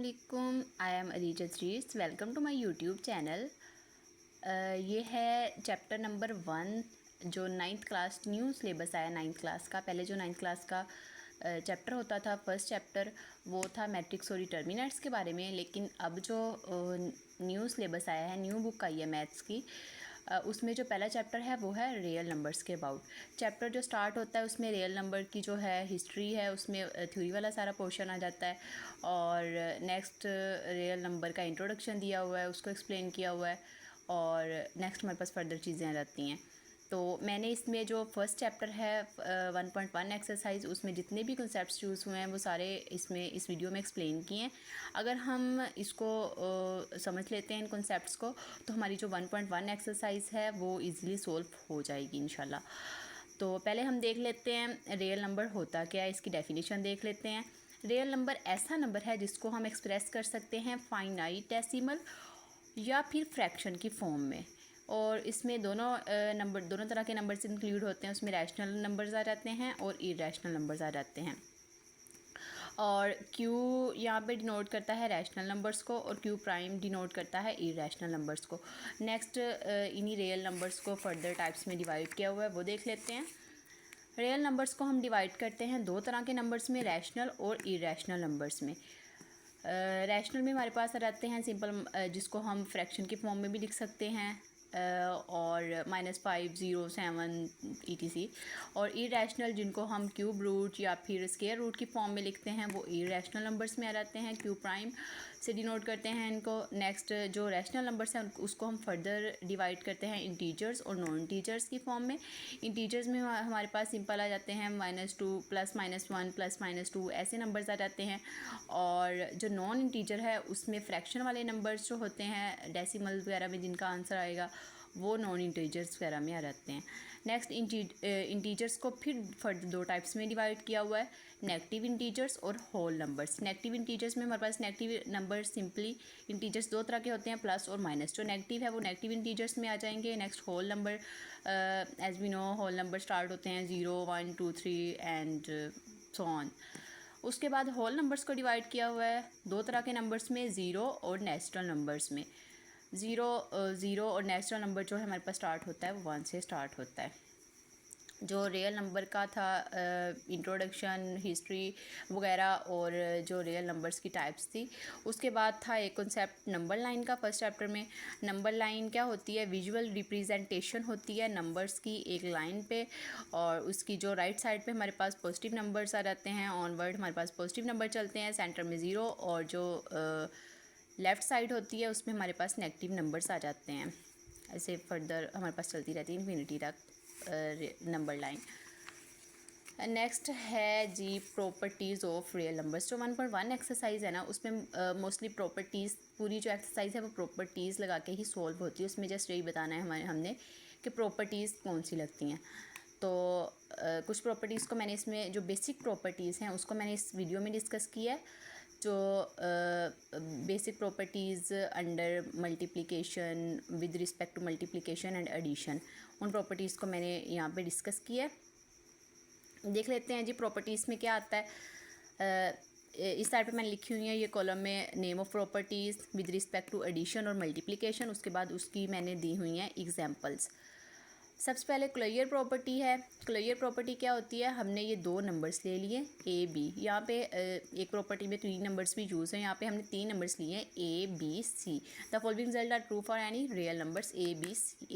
अस्सलामुअलैकुम, I am Areeja Aziz. Welcome to my YouTube channel. ये है चैप्टर नंबर 1 जो 9th क्लास न्यू सिलेबस आया 9th क्लास का। पहले जो 9th क्लास का चैप्टर होता था, फर्स्ट चैप्टर, वो था मैट्रिक्स और डिटर्मिनेंट्स के बारे में। लेकिन अब जो न्यू सिलेबस आया है, न्यू बुक आई है मैथ्स की, उसमें जो पहला चैप्टर है वो है रियल नंबर्स के अबाउट। चैप्टर जो स्टार्ट होता है उसमें रियल नंबर की जो है हिस्ट्री है, उसमें थ्योरी वाला सारा पोर्शन आ जाता है। और नेक्स्ट रियल नंबर का इंट्रोडक्शन दिया हुआ है, उसको एक्सप्लेन किया हुआ है। और नेक्स्ट हमारे पास फर्दर चीज़ें आ जाती हैं। तो मैंने इसमें जो फर्स्ट चैप्टर है 1.1 एक्सरसाइज, उसमें जितने भी कंसेप्ट्स यूज़ हुए हैं वो सारे इसमें इस वीडियो में एक्सप्लेन किए हैं। अगर हम इसको समझ लेते हैं इन कंसेप्ट्स को, तो हमारी जो 1.1 एक्सरसाइज है वो इजीली सोल्व हो जाएगी इंशाल्लाह। तो पहले हम देख लेते हैं रियल नंबर होता क्या है, इसकी डेफिनेशन देख लेते हैं। रियल नंबर ऐसा नंबर है जिसको हम एक्सप्रेस कर सकते हैं फाइनाइट डेसिमल या फिर फ्रैक्शन की फॉर्म में। और इसमें दोनों तरह के नंबर्स इंक्लूड होते हैं। उसमें रैशनल नंबर्स आ जाते हैं और इरेशनल नंबर्स आ जाते हैं। और Q यहाँ पे डिनोट करता है रैशनल नंबर्स को और Q प्राइम डिनोट करता है इरेशनल नंबर्स को। नेक्स्ट इन्हीं रियल नंबर्स को फर्दर टाइप्स में डिवाइड किया हुआ है, वो देख लेते हैं। रियल नंबर्स को हम डिवाइड करते हैं दो तरह के नंबर्स में, रैशनल और इरेशनल नंबर्स में। रैशनल में हमारे पास आ जाते हैं सिंपल, जिसको हम फ्रैक्शन की फॉर्म में भी लिख सकते हैं, और -5, 0, 7 etc। और इरेशनल जिनको हम क्यूब रूट या फिर स्क्वायर रूट की फॉर्म में लिखते हैं, वो इरेशनल नंबर्स में आ जाते हैं, क्यू प्राइम से डिनोट करते हैं इनको। नेक्स्ट जो रैशनल नंबर्स हैं उसको हम फर्दर डिवाइड करते हैं इंटीजर्स और नॉन इंटीजर्स की फॉर्म में। इंटीजर्स में हमारे पास सिंपल आ जाते हैं -2, +-1, +-2, ऐसे नंबर्स आ जाते हैं। और जो नॉन इंटीजर है उसमें फ्रैक्शन वाले नंबर्स जो होते हैं डेसिमल वगैरह में जिनका आंसर आएगा, वो नॉन इंटीजर्स वगैरह में आ जाते हैं। नेक्स्ट इंटीजर्स को फिर फर्दर दो टाइप्स में डिवाइड किया हुआ है, नेगेटिव इंटीजर्स और होल नंबर्स। नेगेटिव इंटीजर्स में हमारे पास नेगेटिव नंबर सिंपली इंटीजर्स दो तरह के होते हैं, प्लस और माइनस। जो नेगेटिव है वो नेगेटिव इंटीजर्स में आ जाएंगे। Next whole number, as we know whole number start होते हैं 0, 1, 2, 3 एंड सो ऑन। उसके बाद होल नंबर्स को डिवाइड किया हुआ है दो तरह के नंबर्स में, ज़ीरो और नेचुरल नंबर्स में। ज़ीरो और नेचुरल नंबर जो है हमारे पास स्टार्ट होता है वो 1 से स्टार्ट होता है। जो रियल नंबर का था इंट्रोडक्शन, हिस्ट्री वगैरह, और जो रियल नंबर्स की टाइप्स थी। उसके बाद था एक कॉन्सेप्ट नंबर लाइन का फर्स्ट चैप्टर में। नंबर लाइन क्या होती है? विजुअल रिप्रेजेंटेशन होती है नंबर्स की एक लाइन पे, और उसकी जो राइट साइड पे हमारे पास पॉजिटिव नंबर्स आ जाते हैं, ऑनवर्ड हमारे पास पॉजिटिव नंबर चलते हैं, सेंटर में 0, और जो लेफ़्ट साइड होती है उसमें हमारे पास नेगेटिव नंबर्स आ जाते हैं। ऐसे फर्दर हमारे पास चलती रहती है इन्फिनिटी तक नंबर लाइन। नेक्स्ट है जी प्रॉपर्टीज़ ऑफ रियल नंबर्स। जो 1.1 एक्सरसाइज है ना, उसमें मोस्टली प्रॉपर्टीज़, पूरी जो एक्सरसाइज है वो प्रॉपर्टीज़ लगा के ही सॉल्व होती है। उसमें जस्ट यही बताना है हमने कि प्रॉपर्टीज़ कौन सी लगती हैं। तो कुछ प्रॉपर्टीज़ को मैंने इसमें, जो बेसिक प्रॉपर्टीज़ हैं उसको मैंने इस वीडियो में डिस्कस किया है। जो basic properties under multiplication, with respect to multiplication and addition, उन प्रॉपर्टीज़ को मैंने यहाँ पे डिस्कस किया है। देख लेते हैं जी प्रॉपर्टीज़ में क्या आता है। इस साइड पे मैंने लिखी हुई है ये कॉलम में name of properties with respect to addition और मल्टीप्लिकेशन। उसके बाद उसकी मैंने दी हुई हैं एग्जांपल्स। सबसे पहले क्लोजर प्रॉपर्टी है। क्लोजर प्रॉपर्टी क्या होती है? हमने ये दो नंबर्स ले लिए ए बी। यहाँ पे एक प्रॉपर्टी में 3 नंबर्स भी यूज़ हैं, यहाँ पे हमने 3 नंबर्स लिए हैं A B C. The following result are true for any real numbers A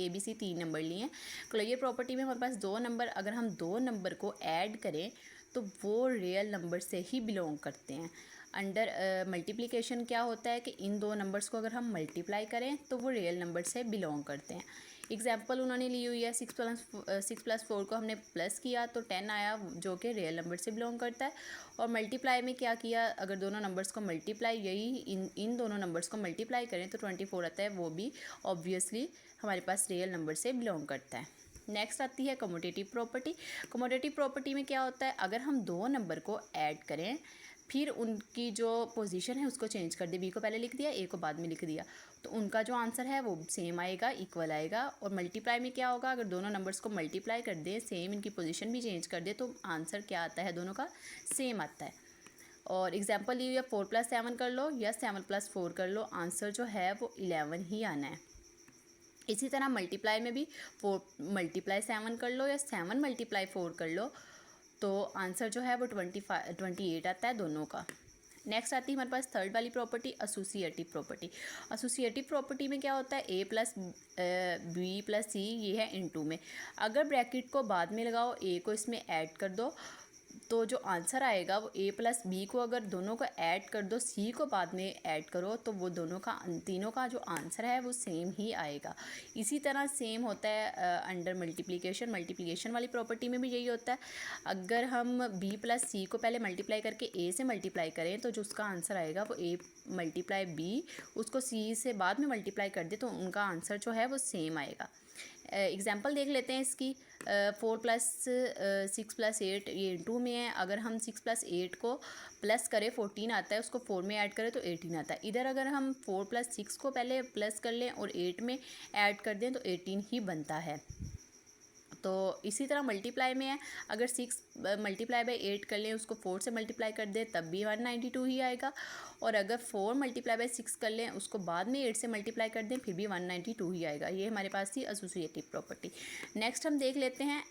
B C 3 number लिए हैं। क्लोजर प्रॉपर्टी में हमारे पास दो नंबर, अगर हम दो नंबर को ऐड करें तो वो रियल नंबर से ही बिलोंग करते हैं। अंडर मल्टीप्लिकेशन क्या होता है कि इन दो नंबर्स को अगर हम मल्टीप्लाई करें तो वो रियल नंबर से बिलोंग करते हैं। एग्जाम्पल उन्होंने ली हुई है, 6+4 को हमने प्लस किया तो 10 आया, जो कि रियल नंबर से बिलोंग करता है। और मल्टीप्लाई में क्या किया? अगर दोनों नंबर्स को मल्टीप्लाई, इन दोनों नंबर्स को मल्टीप्लाई करें तो 24 आता है, वो भी ऑब्वियसली हमारे पास रियल नंबर से बिलोंग करता है। नेक्स्ट आती है कमोटेटिव प्रॉपर्टी। कमोटेटिव प्रॉपर्टी में क्या होता है? अगर हम दो नंबर को ऐड करें, फिर उनकी जो पोजीशन है उसको चेंज कर दे, बी को पहले लिख दिया, ए को बाद में लिख दिया, तो उनका जो आंसर है वो सेम आएगा, इक्वल आएगा। और मल्टीप्लाई में क्या होगा? अगर दोनों नंबर्स को मल्टीप्लाई कर दे, सेम इनकी पोजीशन भी चेंज कर दे, तो आंसर क्या आता है? दोनों का सेम आता है। और एग्जांपल ली हुई है 4+7 कर लो या 7+4 कर लो, आंसर जो है वो 11 ही आना है। इसी तरह मल्टीप्लाई में भी 4×7 कर लो या 7×4 कर लो, तो आंसर जो है वो 28 आता है दोनों का। नेक्स्ट आती है हमारे पास थर्ड वाली property, associative property. Associative property में क्या होता है, a+b+c ये है इनटू में। अगर ब्रैकेट को बाद में लगाओ, a को इसमें ऐड कर दो, तो जो आंसर आएगा वो a+b को अगर दोनों को ऐड कर दो, c को बाद में ऐड करो, तो वो दोनों का तीनों का जो आंसर है वो सेम ही आएगा। इसी तरह सेम होता है अंडर मल्टीप्लिकेशन वाली प्रॉपर्टी में भी यही होता है। अगर हम b+c को पहले मल्टीप्लाई करके a से मल्टीप्लाई करें, तो जो उसका आंसर आएगा वो a×b, उसको c से बाद में मल्टीप्लाई कर दे तो उनका आंसर जो है वो सेम आएगा। एग्जाम्पल देख लेते हैं इसकी। 4+6+8 ये इनटू में है। अगर हम 6+8 को प्लस करें 14 आता है, उसको 4 में ऐड करें तो 18 आता है। इधर अगर हम 4+6 को पहले प्लस कर लें और 8 में ऐड कर दें तो 18 ही बनता है। तो इसी तरह मल्टीप्लाई में है, अगर 6 × 8 कर लें, उसको 4 से मल्टीप्लाई कर दें तब भी 192 ही आएगा। और अगर 4 × 6 कर लें, उसको बाद में 8 से मल्टीप्लाई कर दें, फिर भी 192 ही आएगा। ये हमारे पास थी एसोसिएटिव प्रॉपर्टी। नेक्स्ट हम देख लेते हैं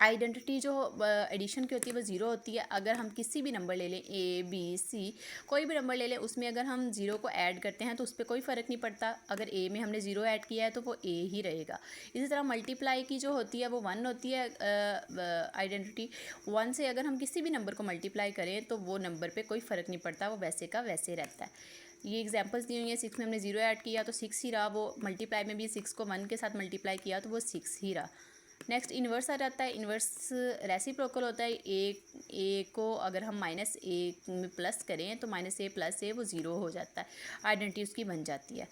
आइडेंटिटी जो एडिशन की होती है वो ज़ीरो होती है। अगर हम किसी भी नंबर ले लें, a b c कोई भी नंबर ले लें, उसमें अगर हम ज़ीरो को ऐड करते हैं तो उस पर कोई फ़र्क नहीं पड़ता। अगर a में हमने ज़ीरो ऐड किया है तो वो a ही रहेगा। इसी तरह मल्टीप्लाई की जो होती है वो 1 होती है। आइडेंटिटी 1 से अगर हम किसी भी नंबर को मल्टीप्लाई करें तो वो नंबर पर कोई फ़र्क नहीं पड़ता, वो वैसे का वैसे रहता है। ये एग्जांपल्स दी हुई हैं। 6 में हमने ज़ीरो ऐड किया तो 6 ही रहा, वो मल्टीप्लाई में भी 6 को 1 के साथ मल्टीप्लाई किया तो वो 6 ही रहा। नेक्स्ट इन्वर्स आ जाता है। इन्वर्स रेसिप्रोकल होता है। ए को अगर हम -a में प्लस करें तो -a+a वो ज़ीरो हो जाता है, आइडेंटिटी उसकी बन जाती है।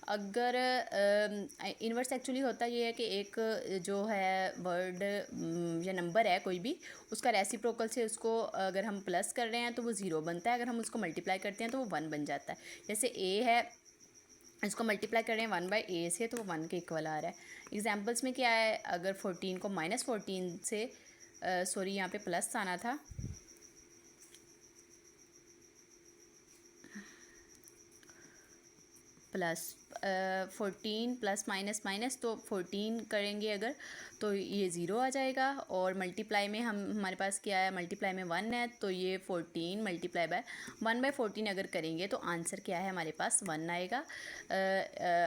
अगर इन्वर्स एक्चुअली होता ये है कि एक जो है वर्ड या नंबर है कोई भी, उसका रेसिप्रोकल से उसको अगर हम प्लस कर रहे हैं तो वो ज़ीरो बनता है, अगर हम उसको मल्टीप्लाई करते हैं तो वो 1 बन जाता है। जैसे a है, इसको मल्टीप्लाई कर रहे हैं 1/a से तो वो 1 के इक्वल आ रहा है। एग्जाम्पल्स में क्या है, अगर 14 को -14 से सॉरी यहाँ पे प्लस आना था, प्लस 14 प्लस माइनस माइनस, तो 14 करेंगे अगर तो ये ज़ीरो आ जाएगा। और मल्टीप्लाई में हमारे पास क्या है, मल्टीप्लाई में 1 है तो ये 14 मल्टीप्लाई बाय 1/14 अगर करेंगे तो आंसर क्या है हमारे पास 1 आएगा।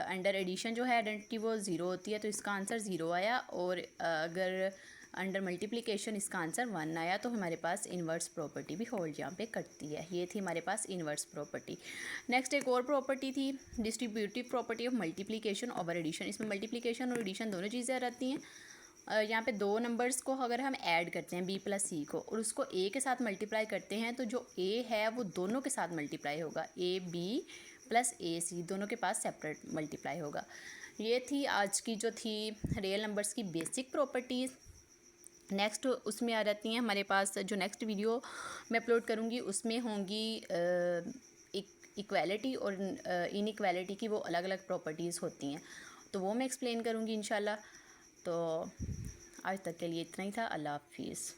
अंडर एडिशन जो है आइडेंटिटी वो ज़ीरो होती है तो इसका आंसर 0 आया। और अगर अंडर मल्टीप्लिकेशन इसका आंसर 1 आया तो हमारे पास इन्वर्स प्रॉपर्टी भी होल्ड यहाँ पे करती है। ये थी हमारे पास इन्वर्स प्रॉपर्टी। नेक्स्ट एक और प्रॉपर्टी थी distributive property of multiplication over addition. इसमें मल्टीप्लिकेशन और एडिशन दोनों चीज़ें रहती हैं। यहाँ पे दो नंबर्स को अगर हम ऐड करते हैं b+c को और उसको a के साथ मल्टीप्लाई करते हैं तो जो a है वो दोनों के साथ मल्टीप्लाई होगा, ab+ac दोनों के पास सेपरेट मल्टीप्लाई होगा। ये थी आज की जो थी रियल नंबर्स की बेसिक प्रॉपर्टीज़। नेक्स्ट उसमें आ जाती हैं हमारे पास, जो नेक्स्ट वीडियो मैं अपलोड करूँगी उसमें होंगी इक्वालिटी और इनइक्वालिटी की वो अलग अलग प्रॉपर्टीज़ होती हैं, तो वो मैं एक्सप्लेन करूँगी इंशाल्लाह। तो आज तक के लिए इतना ही था। अल्लाह हाफिज़।